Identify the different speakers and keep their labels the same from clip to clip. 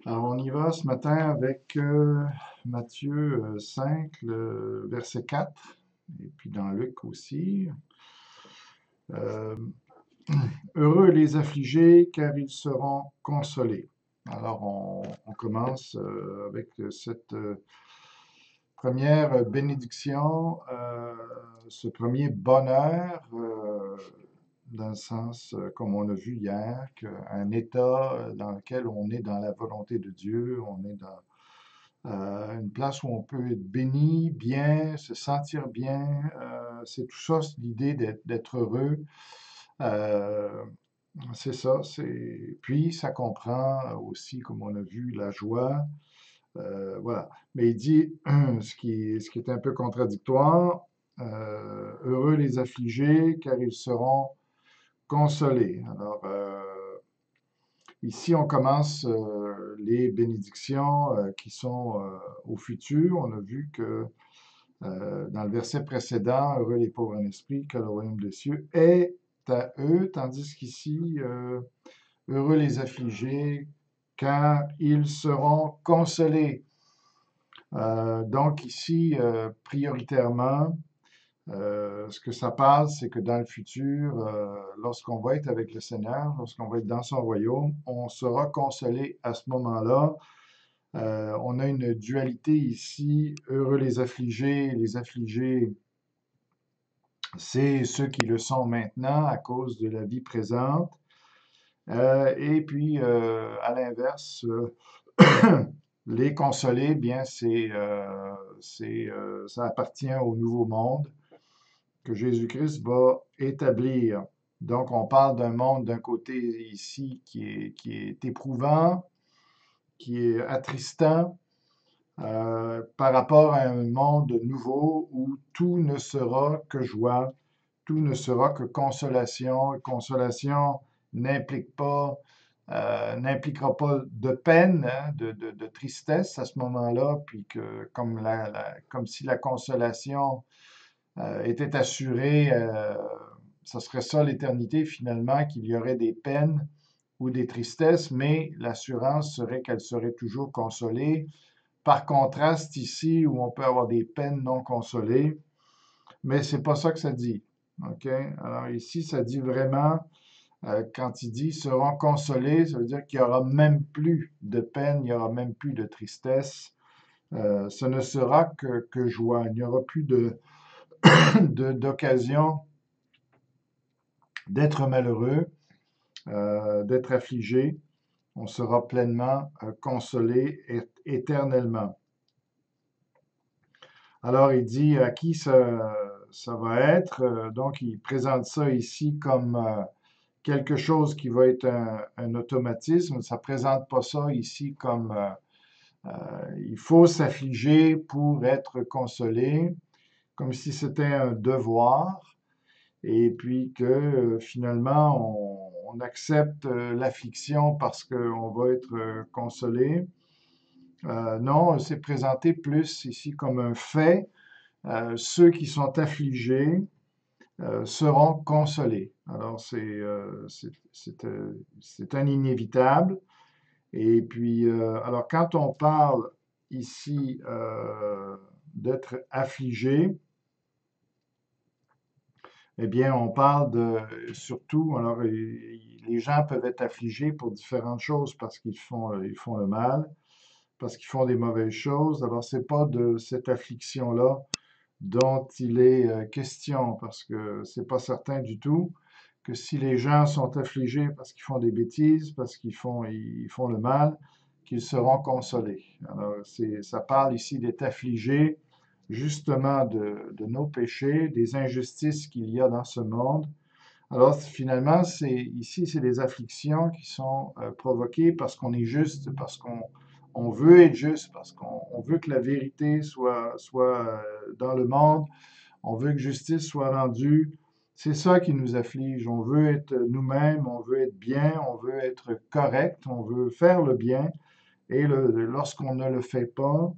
Speaker 1: Alors, on y va ce matin avec Matthieu 5, le verset 4, et puis dans Luc aussi. Euh, Heureux les affligés, car ils seront consolés. Alors, on commence avec cette première bénédiction, ce premier bonheur, dans le sens, comme on a vu hier, qu'un état dans lequel on est dans la volonté de Dieu, on est dans une place où on peut être béni, bien, se sentir bien. C'est tout ça, c'est l'idée d'être heureux. Euh, c'est ça. Puis, ça comprend aussi, comme on a vu, la joie. Voilà. Mais il dit, ce qui est un peu contradictoire, heureux les affligés, car ils seront consolés. Alors, ici, on commence les bénédictions qui sont au futur. On a vu que dans le verset précédent, heureux les pauvres en esprit, que le royaume des cieux est à eux, tandis qu'ici, heureux les affligés, car ils seront consolés. Donc ici, prioritairement, ce que ça parle, c'est que dans le futur, lorsqu'on va être avec le Seigneur, lorsqu'on va être dans son royaume, on sera consolé à ce moment-là. On a une dualité ici, heureux les affligés, c'est ceux qui le sont maintenant à cause de la vie présente. Et puis, à l'inverse, les consolés, bien, ça appartient au nouveau monde que Jésus-Christ va établir. Donc, on parle d'un monde d'un côté ici qui est éprouvant, qui est attristant, par rapport à un monde nouveau où tout ne sera que joie, tout ne sera que consolation. Et consolation n'implique pas, n'impliquera pas de peine, hein, de tristesse à ce moment-là, puis que comme si la consolation était assurée, ce serait ça l'éternité finalement, qu'il y aurait des peines ou des tristesses, mais l'assurance serait qu'elle serait toujours consolée. Par contraste, ici, où on peut avoir des peines non consolées, mais c'est pas ça que ça dit. OK? Alors ici, ça dit vraiment, quand il dit seront consolés, ça veut dire qu'il n'y aura même plus de peine, il n'y aura même plus de tristesse. Ce ne sera que joie. Il n'y aura plus d'occasion d'être malheureux, d'être affligé. On sera pleinement consolé éternellement. Alors, il dit à qui ça va être. Donc, il présente ça ici comme quelque chose qui va être un automatisme. Ça ne présente pas ça ici comme il faut s'affliger pour être consolé, comme si c'était un devoir, et puis que finalement, on accepte l'affliction parce qu'on va être consolé. Non, c'est présenté plus ici comme un fait. Ceux qui sont affligés seront consolés. Alors, c'est un inévitable. Et puis, alors, quand on parle ici d'être affligé, eh bien, on parle de surtout, alors, les gens peuvent être affligés pour différentes choses parce qu'ils font le mal, parce qu'ils font des mauvaises choses. Alors, c'est pas de cette affliction-là dont il est question, parce que c'est pas certain du tout que si les gens sont affligés parce qu'ils font des bêtises, parce qu'ils font le mal, qu'ils seront consolés. Alors, ça parle ici d'être affligé justement de nos péchés, des injustices qu'il y a dans ce monde. Alors, finalement, ici, c'est des afflictions qui sont provoquées parce qu'on est juste, parce qu'on veut être juste, parce qu'on veut que la vérité soit dans le monde, on veut que justice soit rendue. C'est ça qui nous afflige. On veut être nous-mêmes, on veut être bien, on veut être correct, on veut faire le bien. Et lorsqu'on ne le fait pas,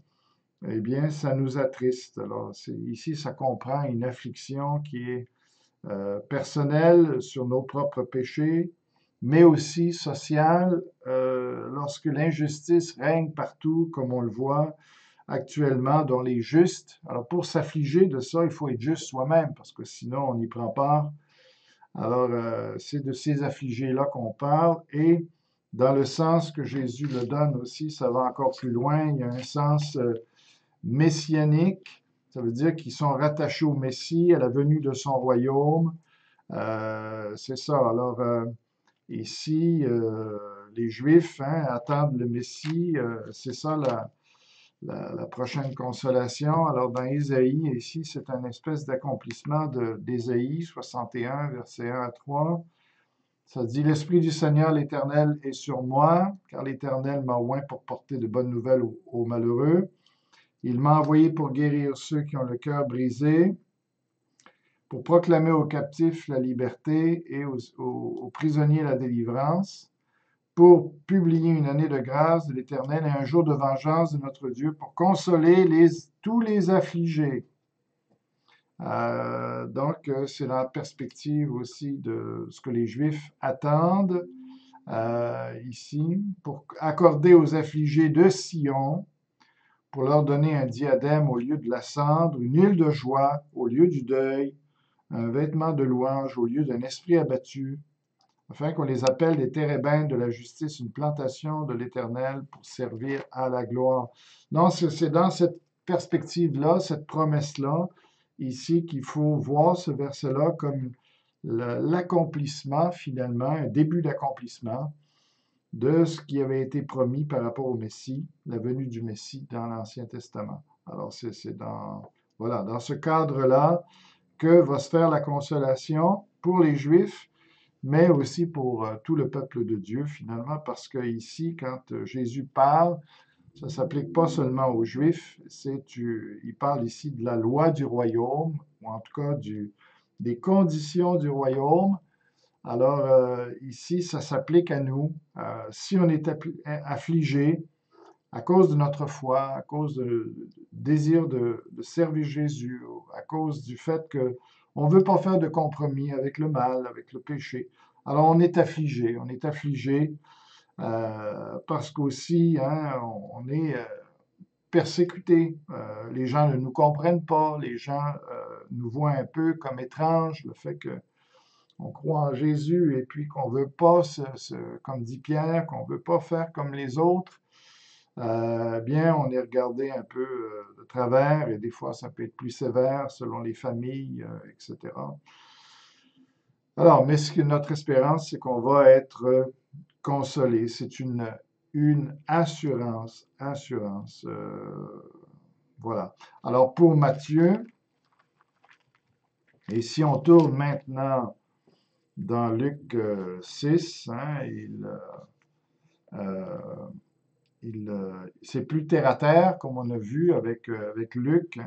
Speaker 1: eh bien, ça nous attriste. Alors, ici, ça comprend une affliction qui est personnelle sur nos propres péchés, mais aussi sociale, lorsque l'injustice règne partout, comme on le voit actuellement dans les justes. Alors pour s'affliger de ça, il faut être juste soi-même, parce que sinon on n'y prend part. Alors c'est de ces affligés-là qu'on parle, et dans le sens que Jésus le donne aussi, ça va encore plus loin, il y a un sens messianique, ça veut dire qu'ils sont rattachés au Messie, à la venue de son royaume. C'est ça. Alors, ici, les Juifs attendent le Messie. C'est ça la prochaine consolation. Alors, dans Ésaïe, ici, c'est un espèce d'accomplissement d'Ésaïe 61, versets 1 à 3. Ça dit, l'Esprit du Seigneur l'Éternel est sur moi, car l'Éternel m'a oint pour porter de bonnes nouvelles aux malheureux. Il m'a envoyé pour guérir ceux qui ont le cœur brisé, pour proclamer aux captifs la liberté et aux prisonniers la délivrance, pour publier une année de grâce de l'Éternel et un jour de vengeance de notre Dieu, pour consoler tous les affligés. Donc, c'est la perspective aussi de ce que les Juifs attendent ici, pour accorder aux affligés de Sion, pour leur donner un diadème au lieu de la cendre, une huile de joie au lieu du deuil, un vêtement de louange au lieu d'un esprit abattu, afin qu'on les appelle des térébintes de la justice, une plantation de l'Éternel pour servir à la gloire. Non, c'est dans cette perspective-là, cette promesse-là, ici, qu'il faut voir ce verset-là comme l'accomplissement, finalement, un début d'accomplissement de ce qui avait été promis par rapport au Messie, la venue du Messie dans l'Ancien Testament. Alors, c'est voilà, dans ce cadre-là que va se faire la consolation pour les Juifs, mais aussi pour tout le peuple de Dieu, finalement, parce que ici, quand Jésus parle, ça ne s'applique pas seulement aux Juifs, il parle ici de la loi du royaume, ou en tout cas des conditions du royaume. Alors, ici, ça s'applique à nous. Si on est affligé à cause de notre foi, à cause du désir de servir Jésus, à cause du fait qu'on ne veut pas faire de compromis avec le mal, avec le péché, alors on est affligé. On est affligé parce qu'aussi, on est persécuté. Les gens ne nous comprennent pas. Les gens nous voient un peu comme étranges. Le fait que on croit en Jésus et puis qu'on veut pas, comme dit Pierre, qu'on veut pas faire comme les autres, bien, on est regardé un peu de travers et des fois, ça peut être plus sévère selon les familles, etc. Alors, mais notre espérance, c'est qu'on va être consolé. C'est une assurance, voilà. Alors, pour Matthieu, et si on tourne maintenant dans Luc 6, c'est plus terre à terre, comme on a vu avec Luc.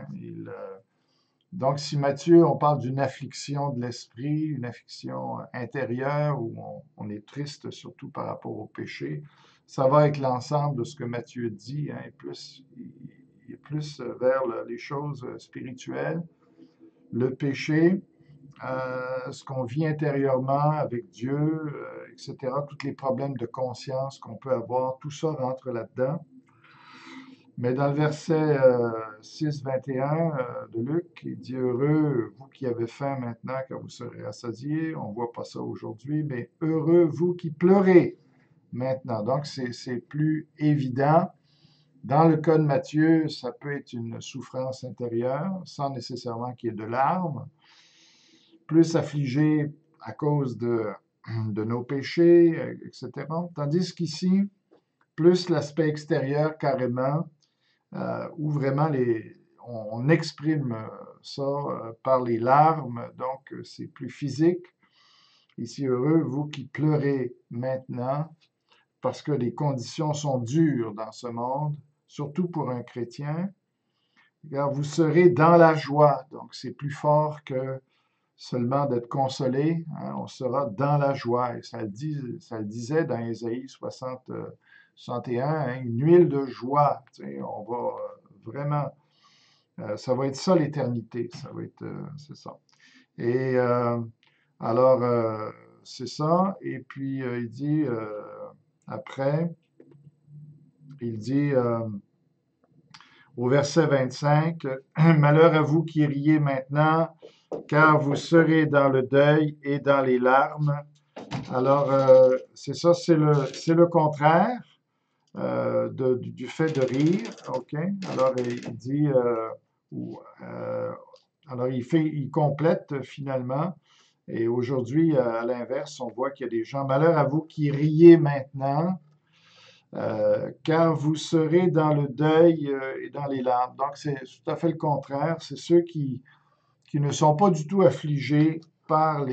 Speaker 1: Donc, si Matthieu, on parle d'une affliction de l'esprit, une affliction intérieure où on est triste surtout par rapport au péché, ça va avec l'ensemble de ce que Matthieu dit, il est plus vers les choses spirituelles, le péché, ce qu'on vit intérieurement avec Dieu, etc., tous les problèmes de conscience qu'on peut avoir, tout ça rentre là-dedans. Mais dans le verset 6, 21 de Luc, il dit, heureux vous qui avez faim maintenant, car vous serez rassasiés. On ne voit pas ça aujourd'hui, mais heureux vous qui pleurez maintenant. Donc, c'est plus évident. Dans le cas de Matthieu, ça peut être une souffrance intérieure, sans nécessairement qu'il y ait de larmes. Plus affligé à cause de nos péchés, etc. Tandis qu'ici, plus l'aspect extérieur carrément, où vraiment on exprime ça par les larmes, donc c'est plus physique. Ici, heureux, vous qui pleurez maintenant, parce que les conditions sont dures dans ce monde, surtout pour un chrétien, car vous serez dans la joie. Donc, c'est plus fort que seulement d'être consolé, on sera dans la joie. Et ça le disait dans Ésaïe 61, une huile de joie. On va vraiment, ça va être ça l'éternité, ça va être, c'est ça. Et alors, c'est ça. Et puis, il dit, après, il dit au verset 25, Malheur à vous qui riez maintenant, car vous serez dans le deuil et dans les larmes. Alors, c'est ça, c'est le contraire du fait de rire, OK? Alors, il dit, alors il complète finalement, et aujourd'hui, à l'inverse, on voit qu'il y a des gens, malheur à vous qui riez maintenant, car vous serez dans le deuil et dans les larmes. Donc, c'est tout à fait le contraire. C'est ceux qui ne sont pas du tout affligés par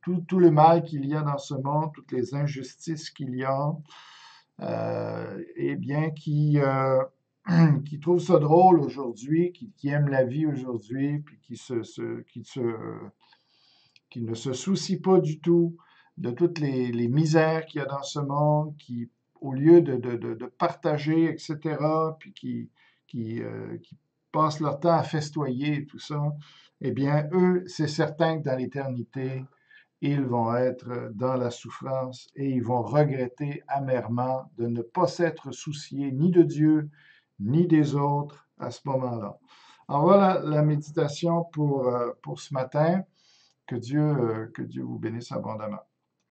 Speaker 1: tout le mal qu'il y a dans ce monde, toutes les injustices qu'il y a, eh bien, qui trouvent ça drôle aujourd'hui, qui aiment la vie aujourd'hui, puis qui ne se soucient pas du tout de toutes les misères qu'il y a dans ce monde, qui, au lieu de partager, etc., puis qui passent leur temps à festoyer et tout ça, eh bien, eux, c'est certain que dans l'éternité, ils vont être dans la souffrance et ils vont regretter amèrement de ne pas s'être souciés ni de Dieu, ni des autres à ce moment-là. Alors voilà la méditation pour ce matin. Que Dieu vous bénisse abondamment.